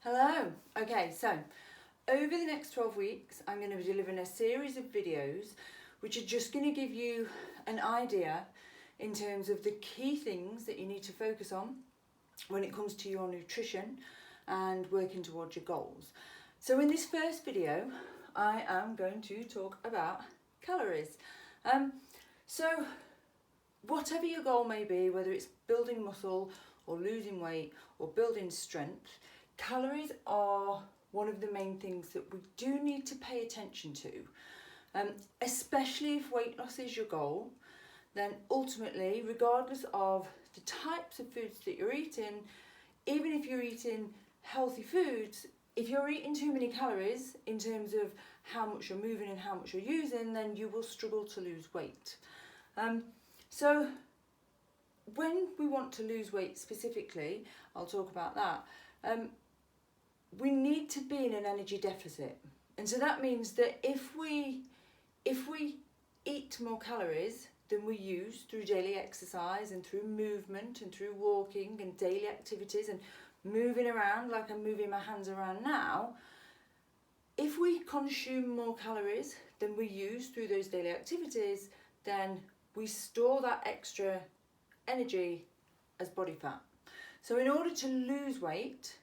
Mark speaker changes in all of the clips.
Speaker 1: Hello. Okay, so over the next 12 weeks, I'm going to be delivering a series of videos which are just going to give you an idea in terms of the key things that you need to focus on when it comes to your nutrition and working towards your goals. So in this first video, I am going to talk about calories. So whatever your goal may be, whether it's building muscle or losing weight or building strength, calories are one of the main things that we do need to pay attention to, especially if weight loss is your goal. Then ultimately, regardless of the types of foods that you're eating, even if you're eating healthy foods, if you're eating too many calories in terms of how much you're moving and how much you're using, then you will struggle to lose weight. So when we want to lose weight specifically, I'll talk about that, we need to be in an energy deficit. And so that means that if we eat more calories than we use through daily exercise and through movement and through walking and daily activities and moving around like I'm moving my hands around now, if we consume more calories than we use through those daily activities, then we store that extra energy as body fat. So in order to lose weight,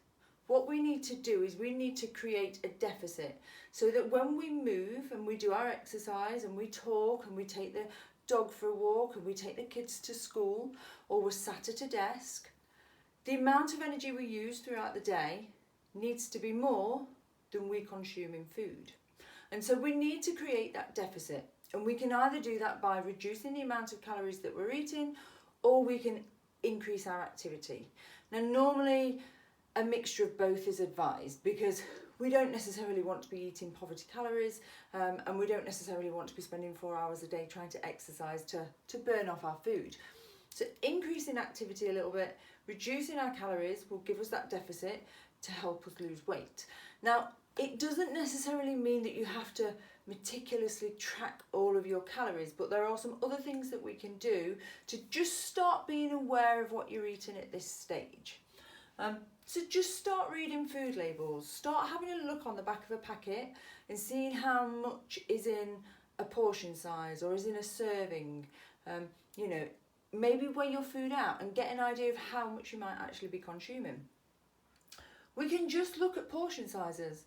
Speaker 1: what we need to do is we need to create a deficit so that when we move and we do our exercise and we talk and we take the dog for a walk and we take the kids to school or we're sat at a desk, the amount of energy we use throughout the day needs to be more than we consume in food. And so we need to create that deficit, and we can either do that by reducing the amount of calories that we're eating, or we can increase our activity. Now normally a mixture of both is advised because we don't necessarily want to be eating poverty calories, and we don't necessarily want to be spending 4 hours a day trying to exercise to burn off our food. So increasing activity a little bit, reducing our calories will give us that deficit to help us lose weight. Now, it doesn't necessarily mean that you have to meticulously track all of your calories, but there are some other things that we can do to just start being aware of what you're eating at this stage. So just start reading food labels, start having a look on the back of a packet and seeing how much is in a portion size or is in a serving. Maybe weigh your food out and get an idea of how much you might actually be consuming. We can just look at portion sizes.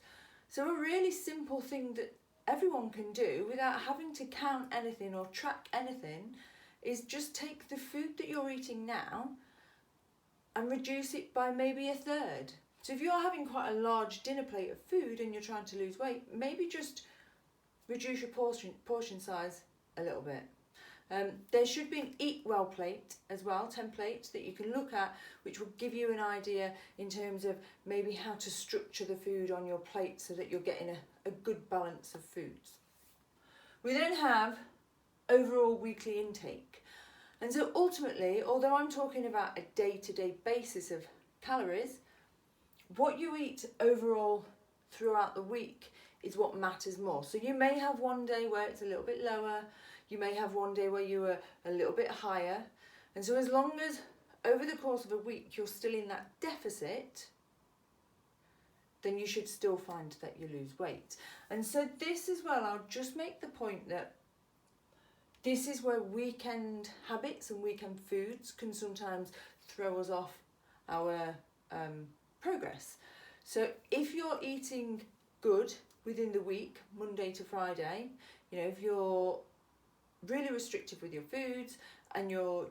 Speaker 1: So a really simple thing that everyone can do without having to count anything or track anything is just take the food that you're eating now and reduce it by maybe a third. So if you're having quite a large dinner plate of food and you're trying to lose weight, maybe just reduce your portion size a little bit. There should be an eat well plate as well, template that you can look at, which will give you an idea in terms of maybe how to structure the food on your plate so that you're getting a good balance of foods. We then have overall weekly intake. And so ultimately, although I'm talking about a day-to-day basis of calories, what you eat overall throughout the week is what matters more. So you may have one day where it's a little bit lower, you may have one day where you are a little bit higher. And so as long as over the course of a week you're still in that deficit, then you should still find that you lose weight. And so this as well, I'll just make the point that this is where weekend habits and weekend foods can sometimes throw us off our progress. So if you're eating good within the week, Monday to Friday, if you're really restrictive with your foods and you're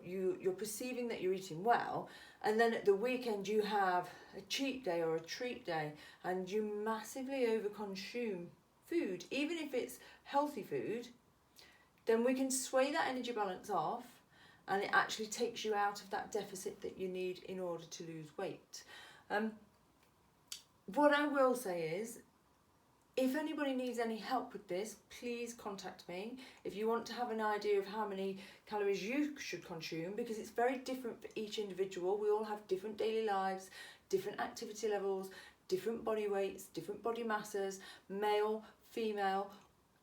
Speaker 1: perceiving that you're eating well, and then at the weekend you have a cheat day or a treat day and you massively overconsume food, even if it's healthy food, then we can sway that energy balance off and it actually takes you out of that deficit that you need in order to lose weight. What I will say is, if anybody needs any help with this, please contact me. If you want to have an idea of how many calories you should consume, because it's very different for each individual. We all have different daily lives, different activity levels, different body weights, different body masses, male, female,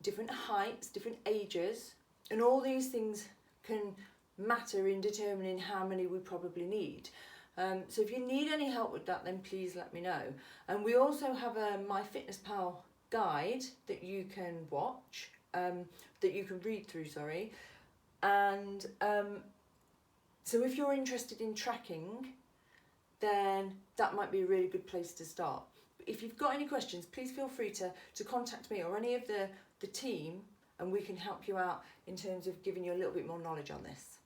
Speaker 1: different heights, different ages, and all these things can matter in determining how many we probably need. So if you need any help with that, then please let me know. And we also have a MyFitnessPal guide that you can watch, that you can read through, sorry. And so if you're interested in tracking, then that might be a really good place to start. If you've got any questions, please feel free to contact me or any of the team, and we can help you out in terms of giving you a little bit more knowledge on this.